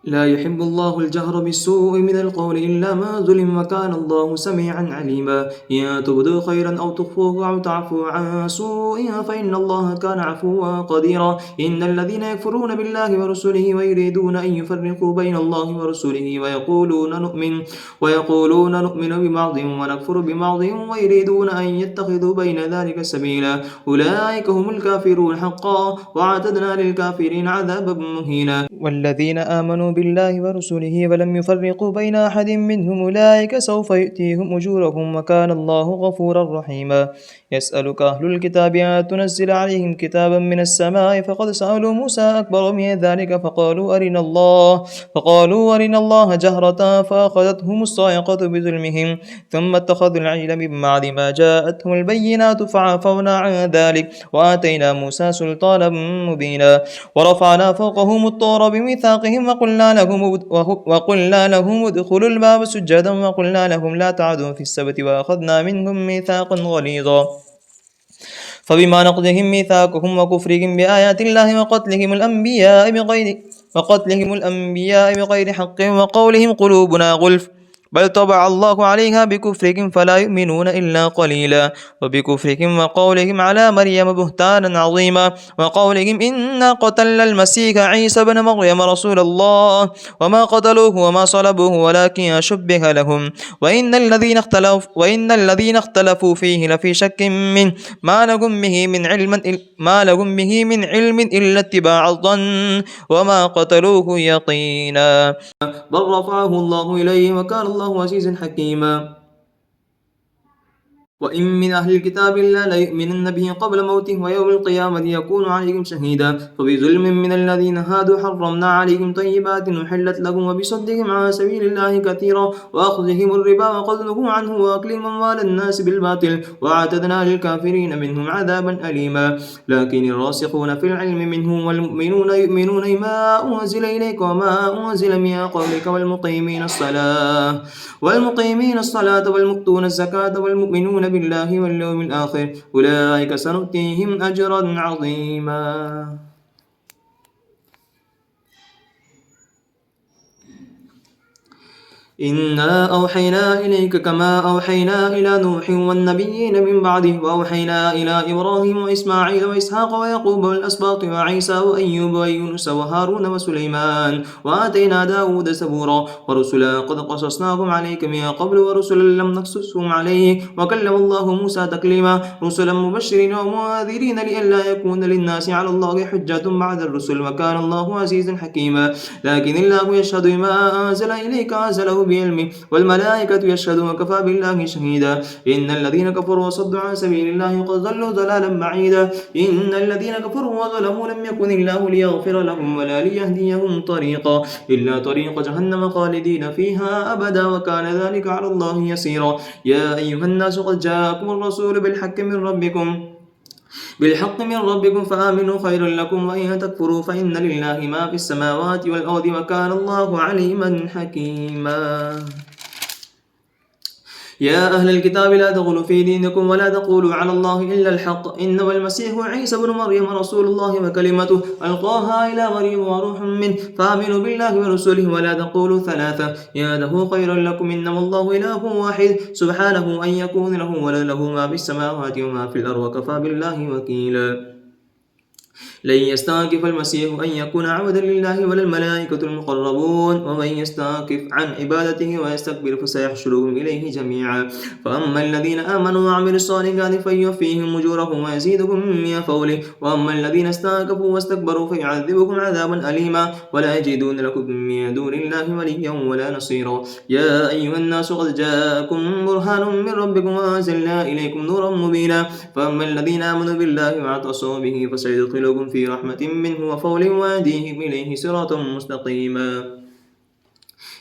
لا يحب الله الجهر بالسوء من القول إلا ما ظلم وكان الله سميعا عليما إن تبدوا خيرا أو تخفوه أو تعفوا عن سوء فإن الله كان عفوا قديرا إن الذين يكفرون بالله ورسله ويريدون أن يفرقوا بين الله ورسله ويقولون نؤمن ببعض ونكفر ببعض ويريدون أن يتخذوا بين ذلك سبيلا أولئك هم الكافرون حقا وأعتدنا للكافرين عذابا مهينا والذين آمنوا بالله ورسله ولم يفرقوا بين أحد منهم أولئك سوف يؤتيهم أجورهم وكان الله غفورا رحيما يسألك أهل الكتاب أن تنزل عليهم كتابا من السماء فقد سألوا موسى أكبر من ذلك فقالوا أرنا الله جهرة فأخذتهم الصاعقة بظلمهم ثم اتخذوا العجل من بعد ما جاءتهم البينات فعفونا عن ذلك وآتينا موسى سلطانا مبينا ورفعنا فوقهم الطور بميثاقهم وقلنا لهم ادخلوا الباب سجدا وقلنا لهم لا تعدوا في السبت وأخذنا منهم ميثاقا غليظا فبما نقضهم ميثاقهم وكفرهم بآيات الله وقتلهم الأنبياء بغير حق وقولهم قلوبنا غلف بل طبع الله عليها بكفرهم فلا يؤمنون إلا قليلا وبكفرهم وقولهم على مريم بهتانا عظيما وقولهم إنا قتلنا المسيح عيسى بن مريم رسول الله وما قتلوه وما صلبوه ولكن شبه لهم وإن الذين اختلفوا فيه لفي شك منه ما لهم به من علم إلا اتباع الظن وما قتلوه يقينا بل رفعه الله إليه وكان الله عزيزا حكيما وإن من أهل الكتاب إلا ليؤمنن به قبل موته ويوم القيامة يكون عليهم شهيدا فبظلم من الذين هادوا حرمنا عليهم طيبات أحلت لهم وبصدهم عن سبيل الله كثيرا وأخذهم الربا وقد نهوا عنه وأكلهم أموال الناس بالباطل وأعتدنا للكافرين منهم عذابا أليما لكن الراسخون في العلم منهم والمؤمنون يؤمنون ما أنزل إليك وما أنزل من قبلك والمقيمين الصلاة والمؤتون الزكاة والمؤمنون بالله واليوم الآخر أولئك سنؤتيهم أجرا عظيما إنا أوحينا إليك كما أوحينا إلى نوح والنبيين من بعده وأوحينا إلى إبراهيم وإسماعيل وإسحاق ويعقوب والأسباط وعيسى وأيوب ويونس وهارون وسليمان وآتينا داود زبورا ورسلا قد قصصناهم عليك من قبل ورسلا لم نقصصهم عليك وكلم الله موسى تكليما رسلا مبشرين ومنذرين لئلا يكون للناس على الله حجة بعد الرسل وكان الله عزيزا حكيما لكن الله يشهد بما أنزل إليك أنزله بعلمه والملائكة يشهدون وكفى بالله شهيدا إن الذين كفروا وصدوا عن سبيل الله قد ضلوا ضلالا بعيدا إن الذين كفروا وظلموا لم يكن الله ليغفر لهم ولا ليهديهم طريقا إلا طريق جهنم خالدين فيها أبدا وكان ذلك على الله يسيرا يا أيها الناس قد جاءكم الرسول بالحق من ربكم فآمنوا خيرا لكم وإن تكفروا فإن لله ما في السماوات والأرض وكان الله عليما حكيما يا أهل الكتاب لا تغلوا في دينكم ولا تقولوا على الله إلا الحق إنما المسيح عيسى بن مريم رسول الله وكلمته ألقاها إلى مريم وروح منه فآمنوا بالله ورسوله ولا تقولوا ثلاثة يده خيرا لكم إنما الله إله واحد سبحانه أن يكون له ولد له ما في السماوات وما في الأرض وكفى بالله وكيلا لن يستنكف المسيح أن يكون عبدا لله ولا الملائكة المقربون ومن يستنكف عن عبادته ويستكبر فسيحشرهم إليه جميعا فأما الذين آمنوا وعملوا الصالحات فيوفيهم أجورهم ويزيدهم من فضله وأما الذين استنكفوا واستكبروا فيعذبهم عذابا أليما ولا يجدون لكم من دون الله وليا ولا نصيرا يا أيها الناس قد جاءكم برهان من ربكم وأنزلنا إليكم نورا مبينا فأما الذين آمنوا بالله واعتصموا به فسيدخلهم في رحمة منه وفضل ويهديهم إليه صراطا مستقيما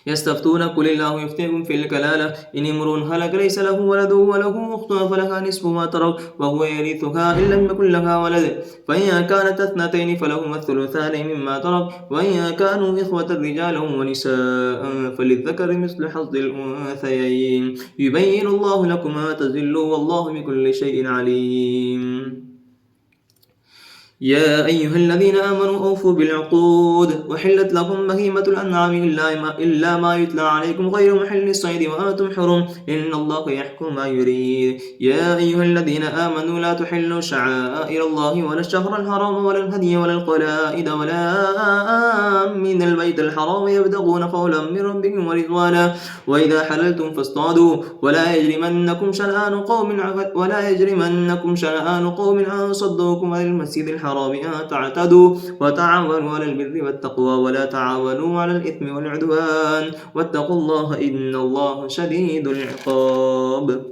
يستفتونك قل الله يفتيكم في الكلالة إن امرؤ هلك ليس له ولد وله أخت فلها نصف ما ترك وهو يرثها إن لم يكن لها ولد فإن كانت اثنتين فلهما الثلثان مما ترك وإن كانوا إخوة رجالا ونساء فللذكر مثل حظ الأنثيين يبين الله لكم ما تزلوا والله بكل شيء عليم يا أيها الذين آمنوا أوفوا بالعقود وحلت لكم بهيمة الأنعام إلا ما يتلى عليكم غير محل الصيد وأنتم حرم إن الله يحكم ما يريد. يا أيها الذين آمنوا لا تحلوا شعائر الله ولا الشهر الحرام ولا الهدي ولا القلائد ولا من البيت الحرام يبتغون فضلا من ربهم ورضوانا وإذا حللتم فاصطادوا ولا يجرمنكم شنآن قوم أن صدوكم عن المسجد الحرام أن تعتدوا وتعاونوا على البر والتقوى ولا تعاونوا على الإثم والعدوان واتقوا الله إن الله شديد العقاب.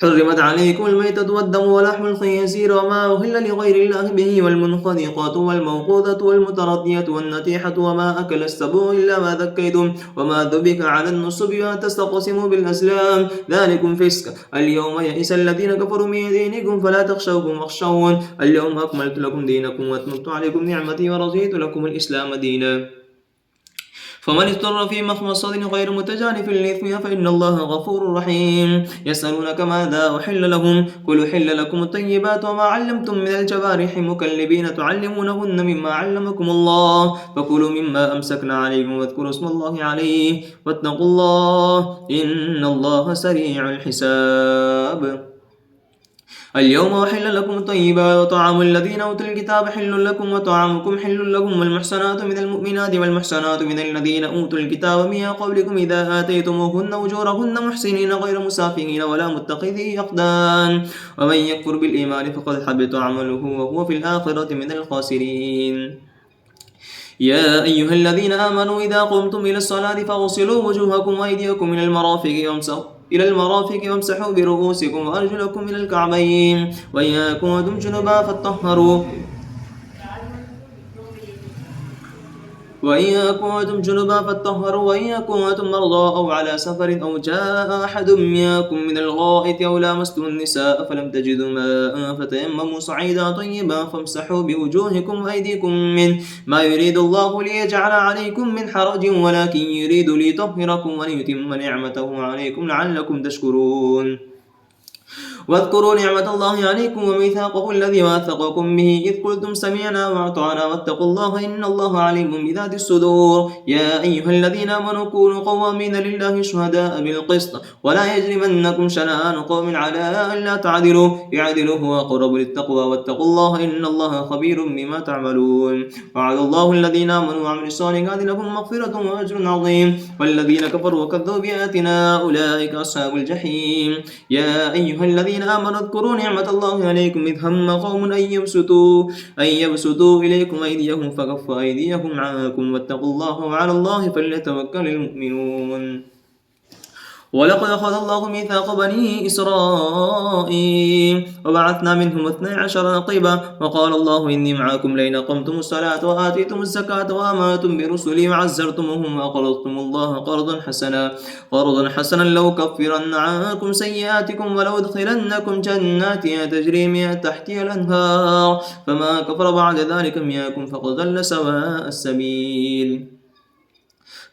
حرمت عليكم الميتة والدم ولحم الخنزير وما أهل لغير الله به والمنخنقة والموقوذة والمتردية والنتيحة وما أكل السبع إلا ما ذكيتم وما ذبح على النصب وأن تستقسموا بالأزلام ذلكم فسق. اليوم يئس الذين كفروا من دينكم فلا تخشوهم واخشون اليوم أكملت لكم دينكم وأتممت عليكم نعمتي ورضيت لكم الإسلام دينا. فمن اضطر في مخمصة غير متجانف للإثم فإن الله غفور رحيم. يسألونك ماذا أحل لهم قل أحل لكم الطيبات وما علمتم من الجوارح مكلبين تعلمونهن مما علمكم الله فكلوا مما أمسكنا عليكم واذكروا اسم الله عليه واتقوا الله إن الله سريع الحساب. اليوم أحل لكم الطيبات وطعام الذين أوتوا الكتاب حل لكم وطعامكم حل لهم والمحصنات من المؤمنات والمحصنات من الذين أوتوا الكتاب من قبلكم إذا آتيتموهن أجورهن محسنين غير مسافهين ولا متخذي أخدان ومن يكفر بالإيمان فقد حبط عمله وهو في الآخرة من الخاسرين. يا أيها الذين آمنوا إذا قمتم إلى الصلاة فاغسلوا وجوهكم وأيديكم إلى المرافق وامسحوا برؤوسكم وأرجلكم إلى الكعبين وإن كنتم جنبا فاطهروا وإن كنتم مرضى أو على سفر أو جاء أحد منكم من الغائط أو لامستم النساء فلم تجدوا ماء فتيمموا صعيدا طيبا فامسحوا بوجوهكم وأيديكم منه ما يريد الله ليجعل عليكم من حرج ولكن يريد ليطهركم وليتم نعمته عليكم لعلكم تشكرون. واذكروا نعمة الله عليكم وميثاقه الذي واثقكم به إذ قلتم سمعنا وأطعنا واتقوا الله إن الله عليم بذات الصدور. يا أيها الذين آمنوا كونوا قوامين لله شهداء بالقسط ولا يجرمنكم شنآن قوم على ألا تعدلوا اعدلوا هو أقرب للتقوى واتقوا الله إن الله خبير بما تعملون. وعد الله الذين آمنوا وعملوا الصالحات لهم مغفرة وأجر عظيم والذين كفروا وكذبوا بآياتنا أولئك أصحاب الجحيم. يا أيها الذين آمنوا اذكروا نعمة الله عليكم إذ هم قوم أن يبسطوا إليكم أيديهم فكف أيديهم عنكم واتقوا الله وعلى الله فليتوكل المؤمنون. ولقد أخذ الله ميثاق بني إسرائيل وبعثنا منهم 12 نقيبا وقال الله إني معكم لئن أقمتم الصلاة وآتيتم الزكاة وآمنتم برسلي وعزرتموهم وأقرضتم الله قرضا حسنا لأكفرن عنكم سيئاتكم ولأدخلنكم جنات تجري من تحتها الأنهار فما كفر بعد ذلك منكم فقد ضل سواء السبيل.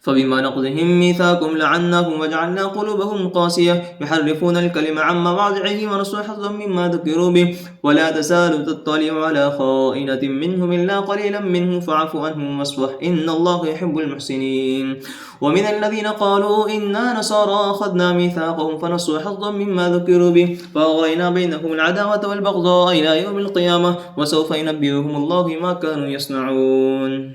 فبما نقضهم ميثاقهم لعناهم وجعلنا قلوبهم قاسية يحرفون الكلم عن مواضعه ونسوا حظا مما ذكروا به ولا تزال تطلع على خائنة منهم إلا قليلا منهم فاعف عنهم واصفح إن الله يحب المحسنين. ومن الذين قالوا إنا نصارى أخذنا ميثاقهم فنسوا حظا مما ذكروا به فأغرينا بينهم العداوة والبغضاء إلى يوم القيامة وسوف ينبئهم الله ما كانوا يصنعون.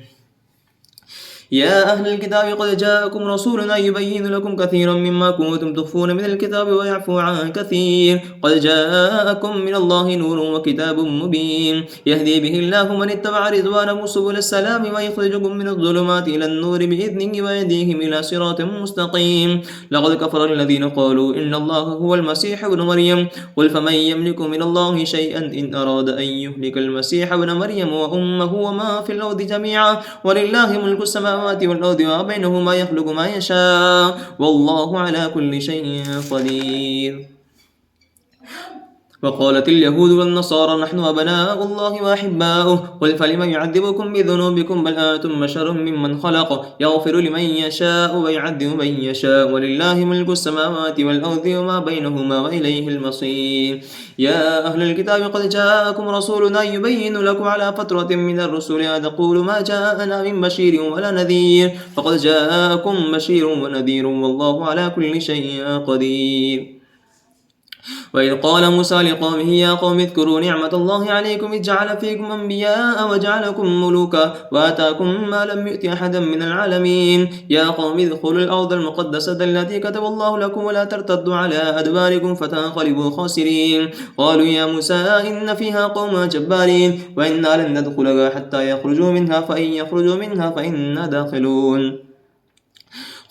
يا أهل الكتاب قد جاءكم رسولنا يبين لكم كثيرا مما كنتم تخفون من الكتاب ويعفو عن كثير قد جاءكم من الله نور وكتاب مبين يهدي به الله من اتبع رضوانه سبل السلام ويخرجكم من الظلمات إلى النور بإذنه ويهديهم إلى صراط مستقيم. لقد كفر الذين قالوا إن الله هو المسيح ابن مريم قل فمن يملك من الله شيئا إن أراد أن يهلك المسيح ابن مريم وأمه وما في الأرض جميعا ولله ملك السماوات والأرض وبينهما يخلق ما يشاء والله على كل شيء قدير. وقالت اليهود والنصارى نحن أبناء الله وأحباؤه قل فلم يعذبكم بذنوبكم بل أنتم بشر ممن خلق يغفر لمن يشاء ويعذب من يشاء ولله ملك السماوات والأرض وما بينهما وإليه المصير يا أهل الكتاب قد جاءكم رسولنا يبين لكم على فترة من الرسل أن تقولوا ما جاءنا من بشير ولا نذير فقد جاءكم بشير ونذير والله على كل شيء قدير وإذ قال موسى لقومه يا قوم اذكروا نعمة الله عليكم إذ جعل فيكم أنبياء وجعلكم ملوكا وآتاكم ما لم يؤت أحدا من العالمين يا قوم ادخلوا الأرض المقدسة التي كتب الله لكم ولا ترتدوا على أدباركم فتنقلبوا خاسرين قالوا يا موسى إن فيها قوما جبارين وإنا لن ندخلها حتى يخرجوا منها فإن يخرجوا منها فإنا داخلون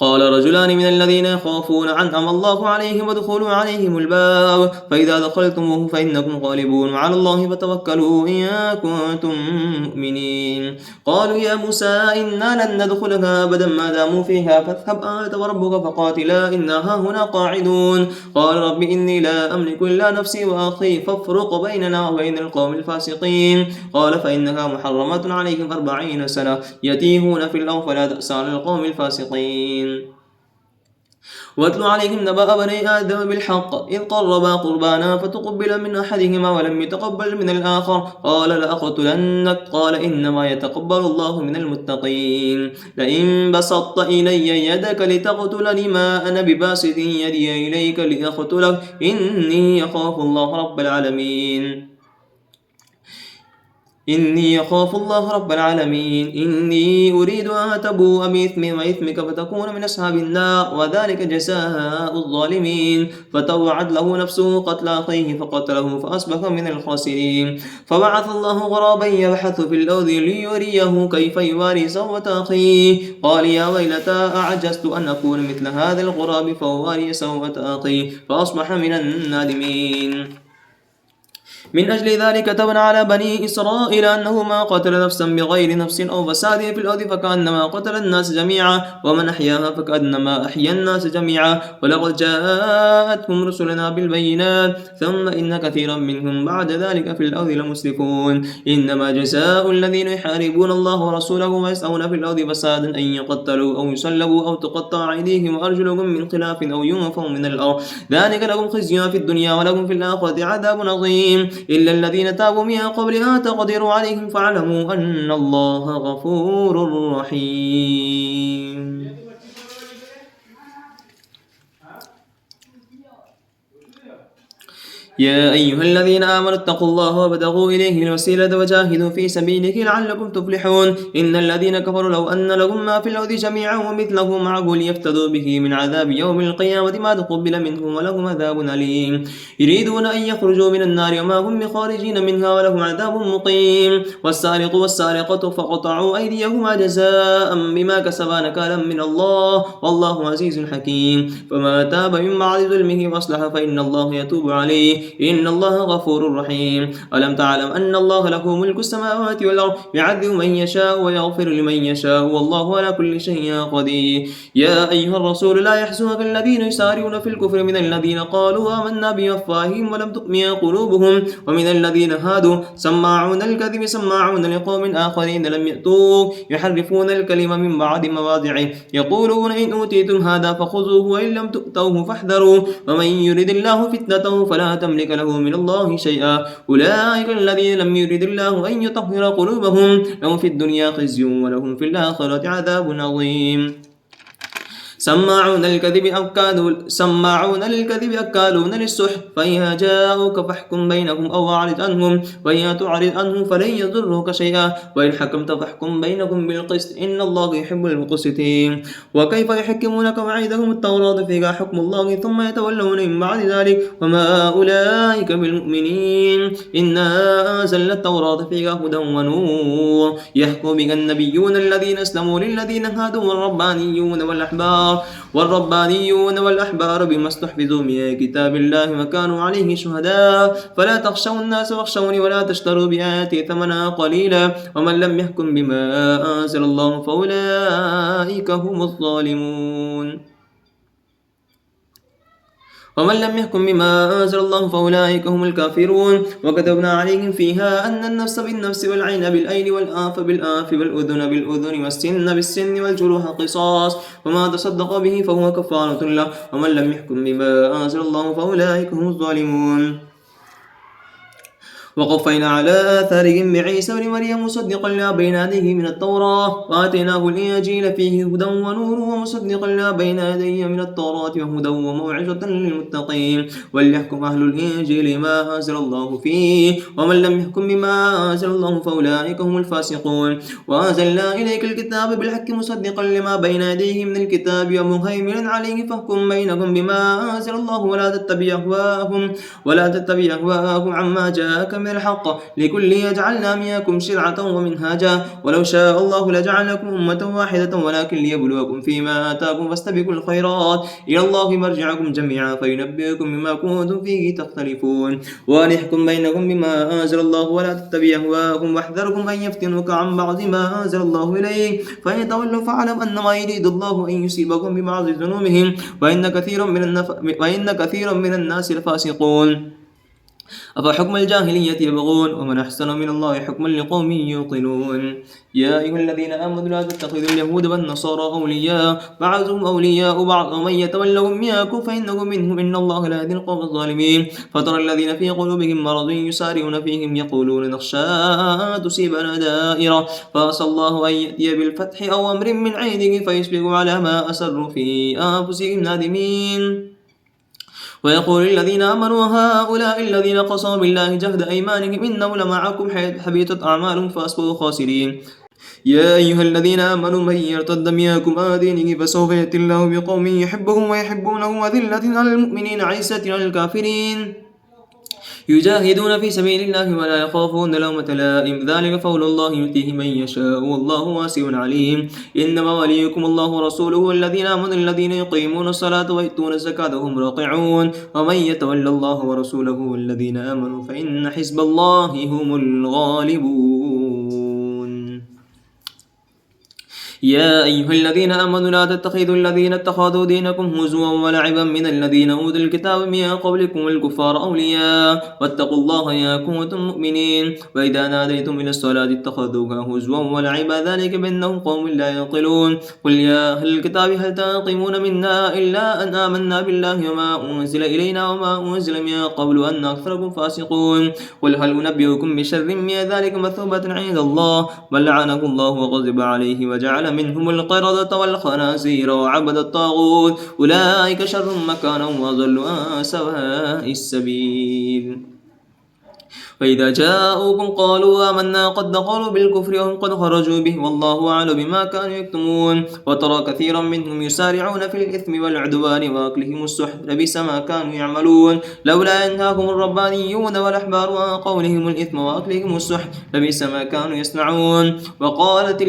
قال رجلان من الذين يخافون أنعم الله عليهم ادخلوا عليهم الباب فإذا دخلتموه فإنكم غالبون وعلى الله فتوكلوا إن كنتم مؤمنين قالوا يا موسى إنا لن ندخلها أبدا ما داموا فيها فاذهب أنت وربك فقاتلا إنا هاهنا قاعدون قال رب إني لا أملك إلا نفسي وأخي فافرق بيننا وبين القوم الفاسقين قال فإنها محرمة عليهم 40 سنة يتيهون في الأرض فلا تأس على القوم الفاسقين واتل عليهم نبأ بني آدم بالحق إذ قربا قربانا فتقبل من أحدهما ولم يتقبل من الآخر قال لأقتلنك قال إنما يتقبل الله من المتقين لئن بسطت إلي يدك لتقتلني ما أنا بباسط يدي إليك لأقتلك إني أخاف الله رب العالمين إني أريد أن تبوء بإثمي وإثمك فتكون من أصحاب النار وذلك جزاء الظالمين فطوعت له نفسه قتل أخيه فقتله فأصبح من الخاسرين فبعث الله غرابا يبحث في الأرض ليريه كيف يواري سوءة أخيه قال يا ويلتى أعجزت أن أكون مثل هذا الغراب فأواري سوءة أخيه فأصبح من النادمين من أجل ذلك كتبنا على بني إسرائيل أنه ما قتل نفسا بغير نفس أو فساد في الأرض فكأنما قتل الناس جميعا ومن أحياها فكأنما أحيا الناس جميعا ولقد جاءتهم رسلنا بالبينات ثم إن كثيرا منهم بعد ذلك في الأرض لمسرفون إنما جزاء الذين يحاربون الله ورسوله ويسعون في الأرض فسادا أن يقتلوا أو يسلبوا أو تقطع أيديهم وأرجلهم من خلاف أو ينفوا من الأرض ذلك لهم خزي في الدنيا ولهم في الآخرة عذاب عظيم إلا الذين تابوا من قبل أن تقدروا عليهم فاعلموا أن الله غفور رحيم يا أيها الذين آمنوا اتقوا الله وابتغوا إليه الوسيلة وجاهدوا في سبيله لعلكم تفلحون إن الذين كفروا لو أن لهم ما في الأرض جميعا ومثله معه ليفتدوا به من عذاب يوم القيامة ما تقبل منهم ولهم عذاب أليم يريدون أن يخرجوا من النار وما هم بخارجين منها ولهم عذاب مقيم والسارق والسارقة فقطعوا أيديهما جزاء بما كسبا نكالا من الله والله عزيز حكيم فما تاب من بعد ظلمه وأصلح فإن الله يتوب عليه إن الله غفور رحيم ألم تعلم أن الله له ملك السماوات والأرض يعذب من يشاء ويغفر لمن يشاء والله على كل شيء قدير يا أيها الرسول لا يحزنك الذين يسارعون في الكفر من الذين قالوا آمنا بأفواههم ولم تؤمن قلوبهم ومن الذين هادوا سماعون الكذب سماعون لقوم آخرين لم يأتوك يحرفون الكلمة من بعد مواضعه يقولون إن أوتيتم هذا فخذوه وإن لم تؤتوه فاحذروا ومن يرد الله فتنته فلا تملك له من الله شيئا أولئك الذين لم يرد الله أن يطهر قلوبهم لهم في الدنيا خزي ولهم في الآخرة عذاب عظيم سماعون للكذب أكالون للسحت فإن جاءوك فاحكم بينهم أو أعرض عنهم وإن تعرض عنهم فلن يضروك شيئا وإن حكمت فاحكم بينهم بالقسط إن الله يحب المقسطين وكيف يحكمونك وعندهم التوراة فيها حكم الله ثم يتولون من بعد ذلك وما أولئك بالمؤمنين إنا أنزلنا التوراة فيها هدى ونور يحكم بها النبيون الذين أسلموا للذين هادوا والربانيون والأحبار بما استحفظوا من كتاب الله وكانوا عليه شهداء فلا تخشوا الناس واخشوني ولا تشتروا بآياتي ثمنا قليلا ومن لم يحكم بما أنزل الله فأولئك هم الظالمون ومن لم يحكم بما أنزل الله فأولئك هم الكافرون. وكتبنا عليهم فيها أن النفس بالنفس والعين بالعين والآنف بالآنف والأذن بالأذن والسن بالسن والجروح قصاص، وما تصدق به فهو كفارة له. ومن لم يحكم بما أنزل الله فأولئك هم الظالمون. وقفينا على آثارهم بعيسى بن مريم مصدقا لما بين يديه من التوراة، وآتيناه الإنجيل فيه هدى ونور ومصدقا لما بين يديه من التوراة وهدى وموعظة للمتقين. وليحكم أهل الإنجيل ما أنزل الله فيه، ومن لم يحكم بما أنزل الله فأولئك هم الفاسقون. وأنزلنا إليك الكتاب بالحق مصدقا لما بين يديه من الكتاب ومهيمنا عليه، فاحكم بينهم بما أنزل الله ولا تتبع أهواءهم عما جاءك من الحق، لكل يجعلنا منكم شرعة ومنهاجا، ولو شاء الله لجعلكم أمة واحدة ولكن ليبلوكم فيما آتاكم، فاستبقوا الخيرات إلى الله مرجعكم جميعا فينبئكم بما كنتم فيه تختلفون. وأن يحكم بينكم بما أنزل الله ولا تتبع أهواءهم، واحذركم أن يفتنوك عن بعض ما أنزل الله إليك، فإن تولوا فاعلم أنما يريد الله أن يصيبكم ببعض ذنوبهم وإن كثيرا من الناس لفاسقون. أفحكم الجاهلية يبغون ومن أحسن من الله حكما لقوم يوقنون. يا أيها الذين آمنوا لا تتخذوا اليهود والنصارى أولياء بعضهم أولياء بعض، ومن يتولهم منكم فإنه منهم، إن الله لا يهدي القوم الظالمين. فترى الذين في قلوبهم مرض يسارعون فيهم يقولون نخشى أن تصيبنا دائرة، فعسى الله أن يأتي بالفتح أو أمر من عنده فيصبحوا على ما أسروا في أنفسهم نادمين. ويقول الذين آمنوا هؤلاء الذين قسموا بالله جهد أيمانهم إنه لمعكم حبيطت أعمالهم فأصبحوا خاسرين. يا أيها الذين آمنوا من يرتد منكم عن دينه فسوف يأتي الله بقوم يحبهم ويحبونه أذلة على المؤمنين عزة على الكافرين يجاهدون في سبيل الله ولا يخافون لومة لائم، ذلك فضل الله يؤتيه من يشاء والله واسع عليم. إنما وليكم الله ورسوله والذين آمنوا الذين يقيمون الصلاة ويؤتون الزكاة وهم راكعون، ومن يتولى الله ورسوله والذين آمنوا فإن حزب الله هم الغالبون. يا أيها الذين آمنوا لا تتخذوا الذين اتخذوا دينكم هزوا ولعبا من الذين أوتوا الكتاب من قبلكم الكفار أولياء، واتقوا الله يا كنتم مؤمنين. وإذا ناديتم إلى الصلاة اتخذوها هزوا ولعبا، ذلك بأنهم قوم لا يعقلون. قل يا أهل الكتاب هل تنقمون منا إلا أن آمنا بالله وما أنزل إلينا وما أنزل من قبل أن أكثركم فاسقون. قل هل أنبئكم بشر من ذلك مثوبة عند الله بل لعنه الله وغضب عليه وجعل منهم القردة والخنازير وعبد الطاغوت، أولئك شر مكانا وأضل عن سواء السبيل. فإذا جاءوكم قالوا آمنا قد دخلوا بالكفر وهم قد خرجوا به والله أعلم بما كانوا يكتمون. وترى كثيرا منهم يسارعون في الإثم والعدوان وأكلهم السحت، لبئس ما كانوا يعملون. لولا ينهاكم الربانيون والأحبار عن قولهم الإثم وأكلهم السحت، لبئس ما كانوا يصنعون. وقالت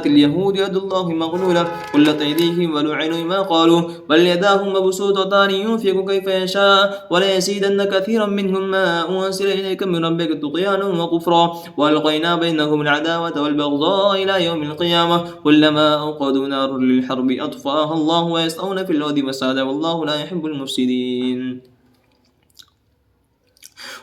اليهود يد الله مغلولة غلت أيديهم ولعنوا ما قالوا بل يداه مبسوطتان ينفق كيف يشاء وليزيدن كثيرا منهم ما أنزل إليك من ربك طغيانا وكفرا، وألقينا بينهم العداوة والبغضاء إلى يوم القيامة كلما أوقدوا نارا للحرب أطفاها الله ويسعون في الأرض فسادا والله لا يحب المفسدين.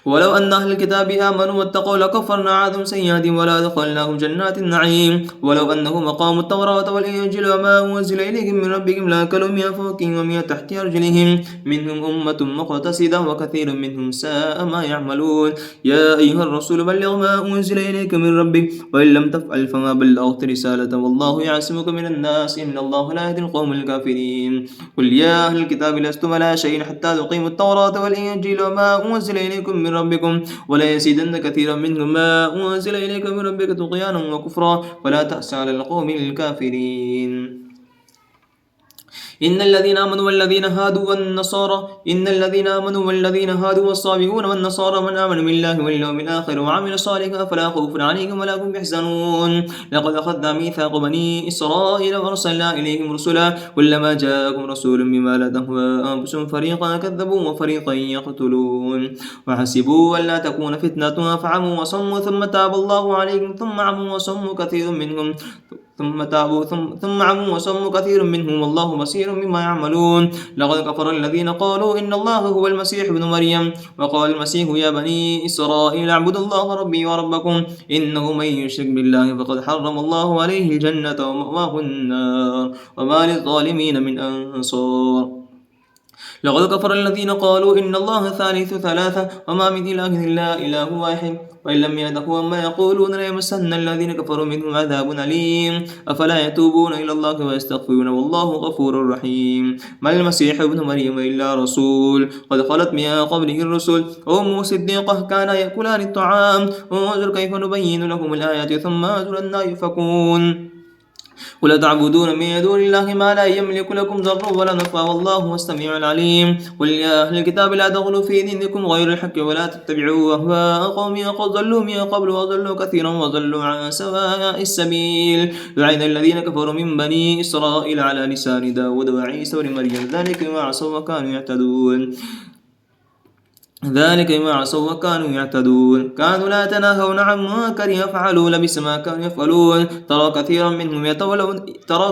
ولو أن أهل الكتاب آمنوا واتقوا لكفرنا عنهم سيئاتهم ولا دخلناهم جنات النعيم. ولو أنهم أقاموا التوراة والإنجيل وما أنزل إليهم من ربهم لأكلوا من فوقهم ومن تحت أرجلهم منهم أمة مقتصدة وكثير منهم ساء ما يعملون. يا أيها الرسول بلغ ما أنزل إليك من ربك وإن لم تفعل فما بلغت رسالة والله يعصمك من الناس إن الله لا يهدي القوم الكافرين. قل يا أهل الكتاب لستم على شيء حتى تقيموا التوراة والإنجيل وما أنزل إليكم من ربكم ولا يزيدن كثيرا منهم ما أنزل إليك من ربك طغيانا وكفرا ولا تأس على القوم الكافرين. إن الذين آمنوا والذين هادوا والصابئون والنصارى من آمن بالله واليوم الآخر وعمل صالحا فلا خوف عليهم ولا هم يحزنون. لقد أخذنا ميثاق بني إسرائيل وأرسلنا إليهم رسلا كلما جاءكم رسول بما لا تهوى أنفسهم فريقا كذبوا وفريقا يقتلون. وحسبوا ألا تكون فتنة فعموا وصموا ثم تاب الله عليهم ثم عموا وصموا كثير منهم ثم تابوا ثم عموا وصموا كثير منهم والله بصير بما يعملون. لقد كفر الذين قالوا إن الله هو المسيح ابن مريم وقال المسيح يا بني إسرائيل اعبدوا الله ربي وربكم إنه من يشرك بالله فقد حرم الله عليه الجنة ومأواه النار وما للظالمين من أنصار. لقد كفر الذين قالوا إن الله ثالث ثلاثة وما من إله إلا إله واحد وإن لم يهدوا عما يقولون ليمسن الذين كفروا منهم عذاب أليم. أفلا يتوبون إلى الله ويستغفرون والله غفور رحيم. ما المسيح ابن مريم إلا رسول قد خلت من قبله الرسل وأمه صديقة كانا يأكلان الطعام انظر كيف نبين لهم الآيات ثم انظر أنى يؤفكون. قل تعبدون من دون الله ما لا يملك لكم ضرا ولا نفعا والله هو السميع العليم. قل يا أهل الكتاب لا تغلوا في دينكم غير الحق ولا تتبعوا أهواء قوم قد ضلوا من قبل وضلوا كثيرا وضلوا عن سواء السبيل. لعن الذين كفروا من بني إسرائيل على لسان داود وعيسى ومريم ذلك ما عصوا وكانوا يعتدون. كانوا لا يتناهون عن منكر يفعلوا لبئس ما كانوا يفعلون. ترى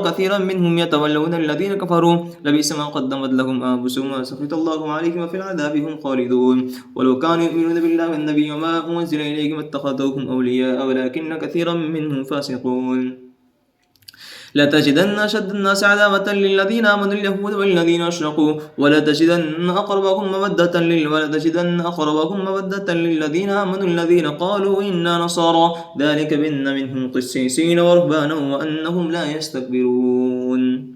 كثيرا منهم يتولون الذين كفروا لبئس ما قدمت لهم أنفسهم وسخط الله عليهم وفي العذاب هم خالدون. ولو كانوا يؤمنون بالله والنبي وما أنزل إليهم اتخذوهم أولياء ولكن كثيرا منهم فاسقون. لتجدن أشد الناس عداوة للذين آمنوا اليهود والذين أشركوا ولتجدن أقربهم مودة للذين آمنوا الذين قالوا إنا نصارى ذلك بأن منهم قسيسين ورهبانا وأنهم لا يستكبرون.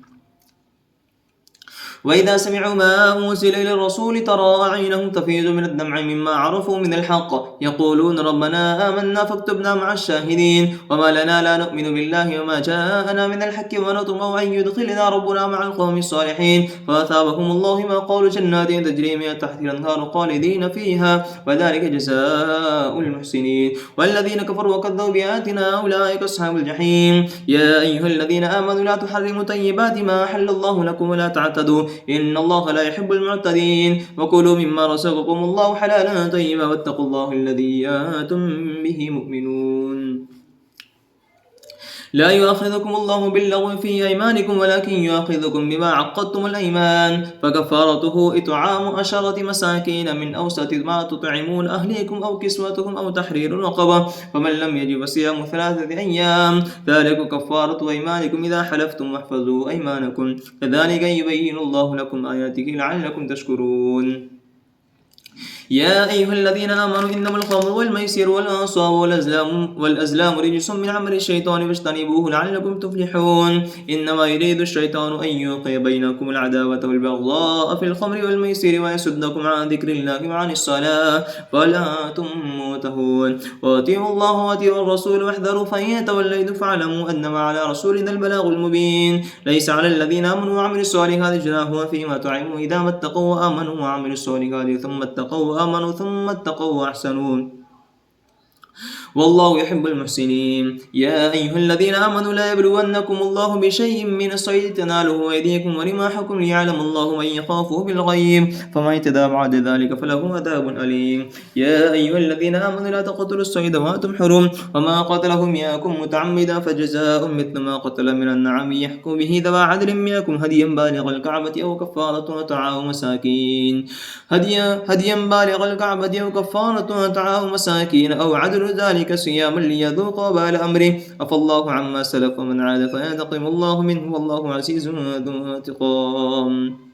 وإذا سمعوا ما أنزل إلى الرسول ترى أعينهم تفيض من الدمع مما عرفوا من الحق يقولون ربنا آمنا فاكتبنا مع الشاهدين. وما لنا لا نؤمن بالله وما جاءنا من الحق ونطمع أن يدخلنا ربنا مع القوم الصالحين فأثابهم الله ما قالوا جنات تجري من تحتها الأنهار خالدين فيها وذلك جزاء المحسنين. والذين كفروا وكذبوا بآياتنا أولئك أصحاب الجحيم. يا أيها الذين آمنوا لا تحرموا طيبات ما أحل الله لكم ولا تعتدوا إن الله لا يحب المعتدين. وكلوا مما رزقكم الله حلالا طيبا واتقوا الله الذي أنتم به مؤمنون. لا يؤاخذكم الله باللغو في أيمانكم ولكن يؤاخذكم بما عقدتم الأيمان فكفارته إطعام 10 مساكين من أوسط ما تطعمون أهليكم أو كسوتهم أو تحرير رقبة فمن لم يجد فصيام 3 أيام ذلك كفارة أيمانكم إذا حلفتم واحفظوا أيمانكم كذلك يبين الله لكم آياته لعلكم تشكرون. يا أيها الذين آمنوا إنما الخمر والميسر والأنصاب والأزلام رجس من عمل الشيطان فاجتنبوه لعلكم تفلحون. إنما يريد الشيطان أن يوقع بينكم العداوة والبغضاء في الخمر والميسر ويصدكم عن ذكر الله وعن الصلاة فلا أنتم منتهون. وأطيعوا الله وأطيعوا الرسول واحذروا فإن توليتم فاعلموا أنما على رسولنا البلاغ المبين. ليس على الذين آمنوا وعملوا الصالحات جناح فيما طعموا إذا ما اتقوا وآمنوا وعملوا الصالحات ثم اتقوا وآمنوا ثم اتقوا وأحسنوا والله يحب المحسنين. يا أيها الذين آمنوا لا يبلونكم الله بشيء من الصيد تناله أيديكم ورماحكم ليعلم الله من يخافه بالغيب فمن اعتدى بعد ذلك فله عذاب أليم. يا أيها الذين آمنوا لا تقتلوا الصيد وأنتم حرم وما قتله منكم متعمدا فجزاء مثل ما قتل من النعم يحكم به ذوى عدل منكم هديا بالغ الكعبة أو كفارة طعام مساكين أو عدل ذلك صياما ليذوق وبال أمره عفى الله عما سلف ومن عاد فينتقم الله منه والله عزيز ذو انتقام.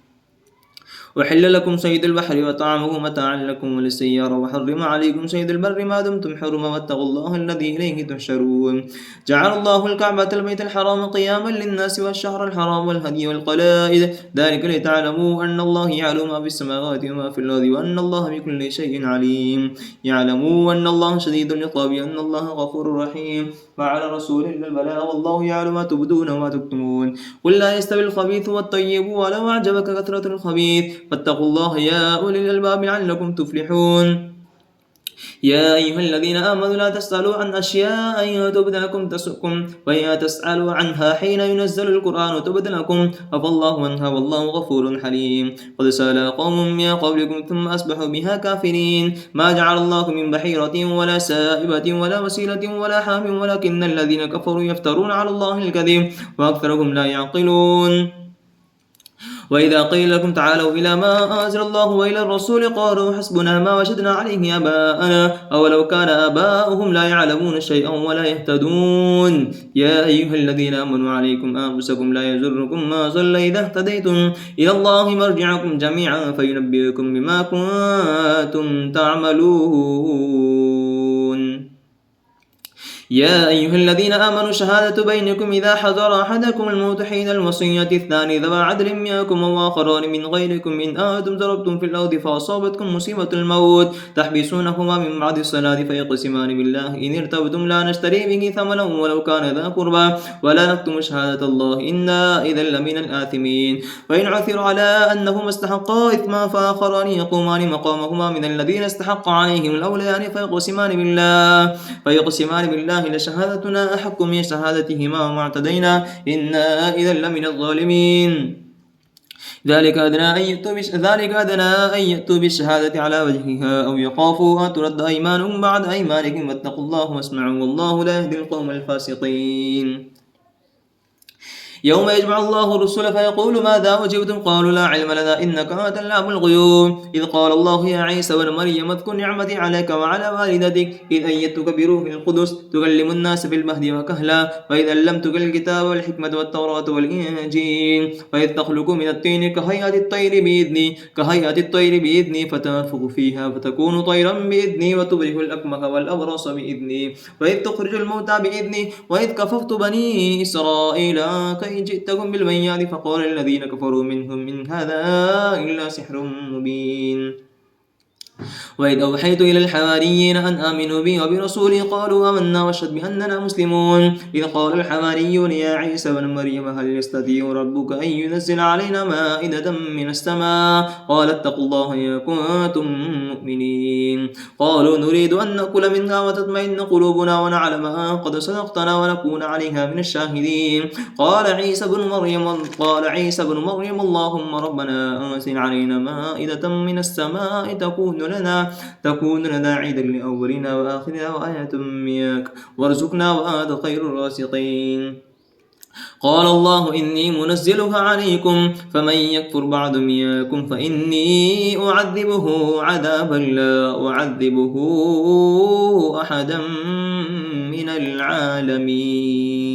وحل لكم صيد البحر وطعمه متاعا لكم وللسيارة وحرم عليكم صيد البر ما دمتم حرما واتقوا الله الذي إليه تحشرون. جعل الله الكعبة البيت الحرام قياما للناس والشهر الحرام والهدي والقلائد ذلك لتعلموا أن الله يعلم ما في السماوات وما في الأرض وأن الله بكل شيء عليم. يعلموا أن الله شديد العقاب أن الله غفور رحيم. وعلى رسول إلا البلاغ والله يعلم ما تبدون وما تكتمون. قل لا يستوي الخبيث والطيب ولو أعجبك كثرة الخبيث فاتقوا الله يا أولي الألباب لعلكم تفلحون. يا أيها الذين آمنوا لا تسألوا عن أشياء تبد لكم تسؤكم وإن تسألوا عنها حين ينزل القرآن تبد لكم عفى الله عنها والله غفور حليم قد سأل قوم من قبلكم ثم أصبحوا بها كافرين ما جعل الله من بحيرة ولا سائبة ولا وسيلة ولا حام ولكن الذين كفروا يفترون على الله الكذب وأكثرهم لا يعقلون وإذا قيل لكم تعالوا إلى ما أنزل الله وإلى الرسول قالوا حسبنا ما وجدنا عليه آباءنا أولو كان آباؤهم لا يعلمون شيئا ولا يهتدون يا أيها الذين آمنوا عليكم أنفسكم لا يضركم ما ضل إذا اهتديتم إلى الله مرجعكم جميعا فينبئكم بما كنتم تعملون يا أيها الذين آمنوا شهادة بينكم إذا حضر أحدكم الموت حين الوصية الثاني ذوى عدل منكم وآخران من غيركم إن أنتم ضربتم في الأرض فأصابتكم مصيبة الموت تحبسونهما من بعد الصلاة فيقسمان بالله إن ارتبتم لا نشتري به ثمنا ولو كان ذا قربى ولا نكتم شهادة الله إنا إذا لمن الآثمين وإن عثر على أنهما استحقا إثما فآخران يقومان مقامهما من الذين استحق عليهم الأوليان فيقسمان بالله لشهادتنا أحق من شهادتهما وما اعتدينا إنا إذا لمن الظالمين ذلك أدنى أن يأتوا بالشهادة على وجهها أو يخافوا أن ترد أيمانهم بعد أيمانكم واتقوا الله واسمعوا والله لا يهدي القوم الفاسقين يوم يجمع الله الرسل فيقول ماذا أجبتم قالوا لا علم لنا إنك أنت علام الغيوب إذ قال الله يا عيسى ابن مريم اذكر نعمتي عليك وعلى والدتك إذ أيدتك بروح القدس تكلم الناس في المهد وكهلا وإذ علمتك الكتاب والحكمة والتوراة والإنجيل وإذ تخلق من الطين كهيئة الطير بإذني فتنفخ فيها فتكون طيرا بإذني وتبرئ الأكمه والأبرص بإذني وإذ تخرج الموتى بإذني وإذ كففت بني إسرائيل جئتكم بالبينات فقال الذين كفروا منهم إن هذا إلا سحر مبين وإذ أوحيت إلى الحواريين أن آمنوا بي وبرسولي قالوا آمنا واشهد بأننا مسلمون إذ قال الحواريون يا عيسى بن مريم هل يستطيع ربك أن ينزل علينا مائدة من السماء قال اتقوا الله إن كنتم مؤمنين قالوا نريد أن نأكل منها وتطمئن قلوبنا ونعلم أن قد صدقتنا ونكون عليها من الشاهدين قال عيسى بن مريم اللهم ربنا أنزل علينا مائدة من السماء تكون لنا عيدا لأولنا وآخرنا وآية منك وارزقنا وأنت خير الرازقين قال الله إني منزلها عليكم فمن يكفر بعد منكم فإني أعذبه عذابا لا أعذبه أحدا من العالمين